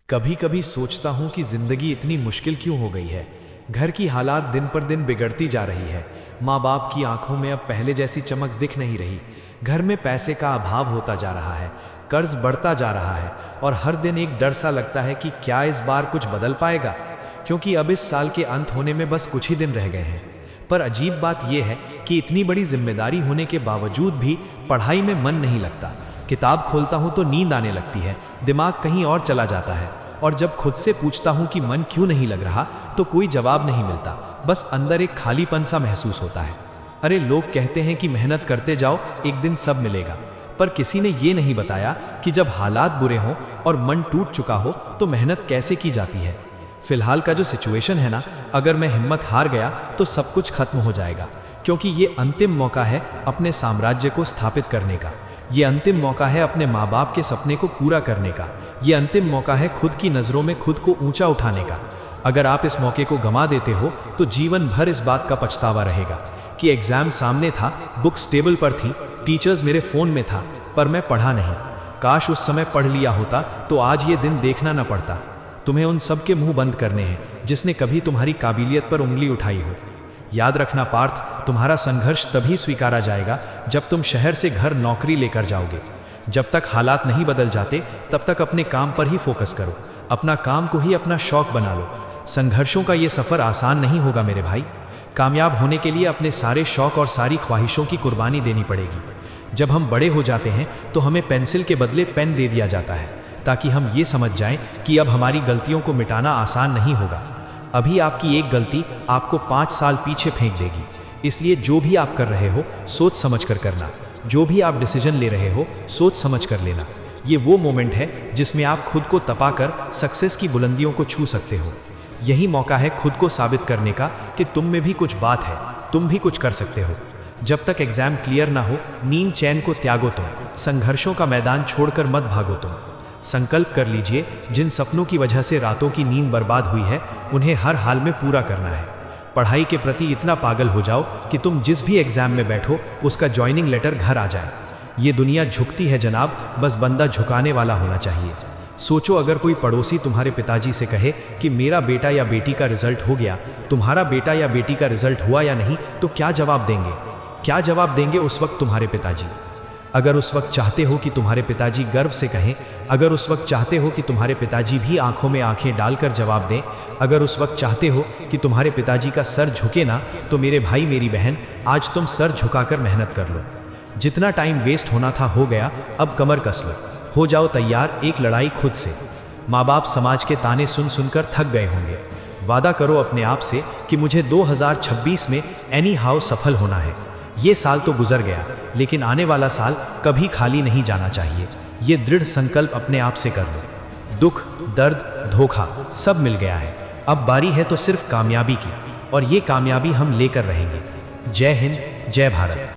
कभी कभी सोचता हूँ कि जिंदगी इतनी मुश्किल क्यों हो गई है। घर की हालात दिन पर दिन बिगड़ती जा रही है। माँ बाप की आंखों में अब पहले जैसी चमक दिख नहीं रही। घर में पैसे का अभाव होता जा रहा है, कर्ज बढ़ता जा रहा है और हर दिन एक डर सा लगता है कि क्या इस बार कुछ बदल पाएगा, क्योंकि अब इस साल के अंत होने में बस कुछ ही दिन रह गए हैं। पर अजीब बात यह है कि इतनी बड़ी जिम्मेदारी होने के बावजूद भी पढ़ाई में मन नहीं लगता। किताब खोलता हूँ तो नींद आने लगती है, दिमाग कहीं और चला जाता है और जब खुद से पूछता हूँ कि मन क्यों नहीं लग रहा तो कोई जवाब नहीं मिलता, बस अंदर एक खालीपन सा महसूस होता है। अरे लोग कहते हैं कि मेहनत करते जाओ, एक दिन सब मिलेगा, पर किसी ने ये नहीं बताया कि जब हालात बुरे हों और मन टूट चुका हो तो मेहनत कैसे की जाती है। फिलहाल का जो सिचुएशन है ना, अगर मैं हिम्मत हार गया तो सब कुछ खत्म हो जाएगा, क्योंकि ये अंतिम मौका है अपने साम्राज्य को स्थापित करने का। ये अंतिम मौका है अपने माँ बाप के सपने को पूरा करने का। ये अंतिम मौका है खुद की नज़रों में खुद को ऊंचा उठाने का। अगर आप इस मौके को गंवा देते हो तो जीवन भर इस बात का पछतावा रहेगा कि एग्जाम सामने था, बुक्स टेबल पर थी, टीचर्स मेरे फ़ोन में था, पर मैं पढ़ा नहीं। काश उस समय पढ़ लिया होता तो आज ये दिन देखना न पड़ता। तुम्हें उन सब के मुंह बंद करने हैं जिसने कभी तुम्हारी काबिलियत पर उंगली उठाई हो। याद रखना पार्थ, तुम्हारा संघर्ष तभी स्वीकारा जाएगा जब तुम शहर से घर नौकरी लेकर जाओगे। जब तक हालात नहीं बदल जाते तब तक अपने काम पर ही फोकस करो, अपना काम को ही अपना शौक बना लो। संघर्षों का ये सफ़र आसान नहीं होगा मेरे भाई। कामयाब होने के लिए अपने सारे शौक और सारी ख्वाहिशों की कुर्बानी देनी पड़ेगी। जब हम बड़े हो जाते हैं तो हमें पेंसिल के बदले पेन दे दिया जाता है, ताकि हम ये समझ जाएं कि अब हमारी गलतियों को मिटाना आसान नहीं होगा। अभी आपकी एक गलती आपको 5 साल पीछे फेंक देगी। इसलिए जो भी आप कर रहे हो सोच समझ कर करना। जो भी आप डिसीजन ले रहे हो सोच समझ कर लेना। ये वो मोमेंट है जिसमें आप खुद को तपाकर सक्सेस की बुलंदियों को छू सकते हो। यही मौका है खुद को साबित करने का कि तुम में भी कुछ बात है, तुम भी कुछ कर सकते हो। जब तक एग्जाम क्लियर ना हो, नींद चैन को त्यागो तुम, संघर्षों का मैदान छोड़कर मत भागो तुम। संकल्प कर लीजिए, जिन सपनों की वजह से रातों की नींद बर्बाद हुई है उन्हें हर हाल में पूरा करना है। पढ़ाई के प्रति इतना पागल हो जाओ कि तुम जिस भी एग्जाम में बैठो उसका ज्वाइनिंग लेटर घर आ जाए। ये दुनिया झुकती है जनाब, बस बंदा झुकाने वाला होना चाहिए। सोचो, अगर कोई पड़ोसी तुम्हारे पिताजी से कहे कि मेरा बेटा या बेटी का रिजल्ट हो गया, तुम्हारा बेटा या बेटी का रिजल्ट हुआ या नहीं, तो क्या जवाब देंगे? क्या जवाब देंगे उस वक्त तुम्हारे पिताजी? अगर उस वक्त चाहते हो कि तुम्हारे पिताजी गर्व से कहें, अगर उस वक्त चाहते हो कि तुम्हारे पिताजी भी आंखों में आंखें डालकर जवाब दें, अगर उस वक्त चाहते हो कि तुम्हारे पिताजी का सर झुके ना, तो मेरे भाई मेरी बहन, आज तुम सर झुकाकर मेहनत कर लो। जितना टाइम वेस्ट होना था हो गया, अब कमर कस लो, हो जाओ तैयार एक लड़ाई खुद से। माँ बाप समाज के ताने सुन सुनकर थक गए होंगे। वादा करो अपने आप से कि मुझे 2026 में एनी हाउ सफल होना है। ये साल तो गुजर गया, लेकिन आने वाला साल कभी खाली नहीं जाना चाहिए। ये दृढ़ संकल्प अपने आप से कर लो। दुख, दर्द, धोखा सब मिल गया है, अब बारी है तो सिर्फ कामयाबी की, और ये कामयाबी हम लेकर रहेंगे। जय हिंद, जय भारत।